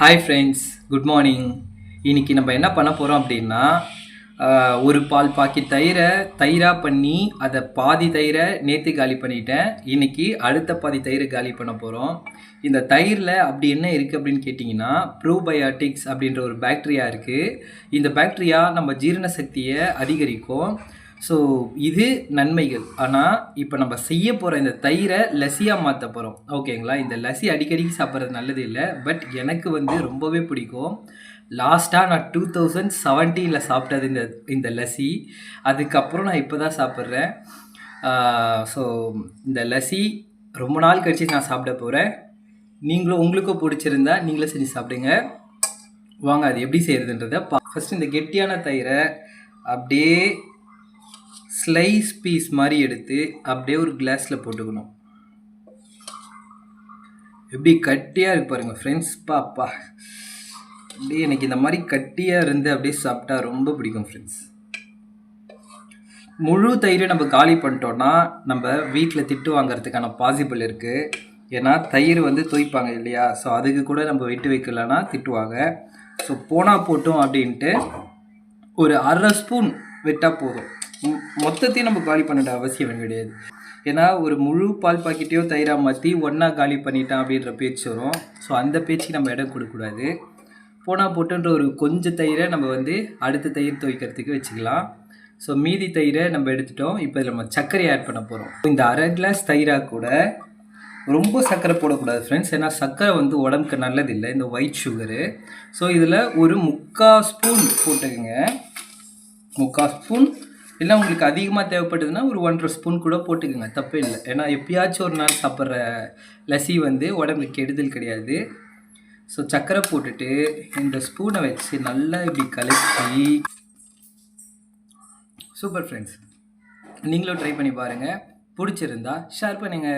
Hi friends, good morning. இன்றைக்கி நம்ம என்ன பண்ண போகிறோம் அப்படின்னா, ஒரு பால் பாக்கெட் தயிராக பண்ணி அதை பாதி தயிரை நேற்று காலி பண்ணிட்டேன். இன்றைக்கி அடுத்த பாதி தயிரை காலி பண்ண போகிறோம். இந்த தயிரில் அப்படி என்ன இருக்குது அப்படின்னு கேட்டிங்கன்னா, ப்ரோபயாட்டிக்ஸ் அப்படின்ற ஒரு பாக்டீரியா இருக்குது. இந்த பாக்டீரியா நம்ம ஜீரண சக்தியை அதிகரிக்கும். ஸோ இது நன்மைகள். ஆனால் இப்போ நம்ம செய்ய போகிற இந்த தயிரை லஸ்ஸியாக மாற்ற போகிறோம். ஓகேங்களா? இந்த லஸ்ஸி அடிக்கடிக்கு சாப்பிட்றது நல்லது இல்லை, பட் எனக்கு ரொம்பவே பிடிக்கும். லாஸ்ட்டாக நான் 2017 சாப்பிட்டது இந்த லஸ்ஸி. அதுக்கப்புறம் நான் இப்போ தான் சாப்பிட்றேன். ஸோ இந்த லஸ்ஸி ரொம்ப நாள் கழிச்சு நான் சாப்பிட போகிறேன். உங்களுக்கும் பிடிச்சிருந்தா நீங்களும் செஞ்சு சாப்பிடுங்க. வாங்க அது எப்படி செய்கிறதுன்றதை ஃபஸ்ட்டு இந்த கெட்டியான தயிரை அப்படியே ஸ்லைஸ் பீஸ் மாதிரி எடுத்து அப்படியே ஒரு கிளாஸில் போட்டுக்கணும். எப்படி கட்டியாக இருக்கு பாருங்கள் ஃப்ரெண்ட்ஸ். பாப்பா அப்படியே எனக்கு இந்த மாதிரி கட்டியாக இருந்து அப்படியே சாப்பிட்டா ரொம்ப பிடிக்கும் ஃப்ரெண்ட்ஸ். முழு தயிரை நம்ம காலி பண்ணிட்டோன்னா நம்ம வீட்டில் திட்டு வாங்கிறதுக்கான பாசிபிள் இருக்குது. ஏன்னா தயிர் தோய்ப்பாங்க இல்லையா? ஸோ அதுக்கு கூட நம்ம விட்டு வைக்கலன்னா திட்டுவாங்க. ஸோ போனால் போட்டோம் அப்படின்ட்டு ஒரு 1/2 ஸ்பூன் விட்டால் போதும். மொத்தத்தையும் நம்ம காலி பண்ணிட அவசியம் கிடையாது. ஏன்னா ஒரு முழு பால் பாக்கெட்டையோ தயிராக மாற்றி ஒன்றா காலி பண்ணிட்டான் அப்படின்ற பேச்சு வரும். ஸோ அந்த பேச்சுக்கு நம்ம இடம் கொடுக்கக்கூடாது. போனால் போட்டுன்ற ஒரு கொஞ்சம் தயிரை நம்ம அடுத்த தயிர் துவைக்கிறதுக்கு வச்சுக்கலாம். ஸோ மீதி தயிரை நம்ம எடுத்துட்டோம். இப்போ இதில் நம்ம சர்க்கரை ஆட் பண்ண போகிறோம். இந்த 1/2 கிளாஸ் தயிராக கூட ரொம்ப சர்க்கரை போடக்கூடாது ஃப்ரெண்ட்ஸ். ஏன்னா சர்க்கரை உடம்புக்கு நல்லதில்லை, இந்த ஒயிட் சுகரு. ஸோ இதில் ஒரு 3/4 ஸ்பூன் போட்டுக்கோங்க. 3/4 ஸ்பூன் இல்லை, உங்களுக்கு அதிகமாக தேவைப்பட்டதுன்னா ஒரு 1.5 ஸ்பூன் கூட போட்டுக்கோங்க, தப்பே இல்லை. ஏன்னா எப்பயாச்சும் ஒரு நாள் சாப்பிட்ற லஸ்ஸி உடம்புக்கு கெடுதல் கிடையாது. ஸோ சர்க்கரை போட்டுட்டு இந்த ஸ்பூனை வச்சு நல்லா இப்படி கலக்கி. சூப்பர் ஃப்ரெண்ட்ஸ், நீங்களும் ட்ரை பண்ணி பாருங்கள். பிடிச்சிருந்தா ஷேர் பண்ணுங்கள்.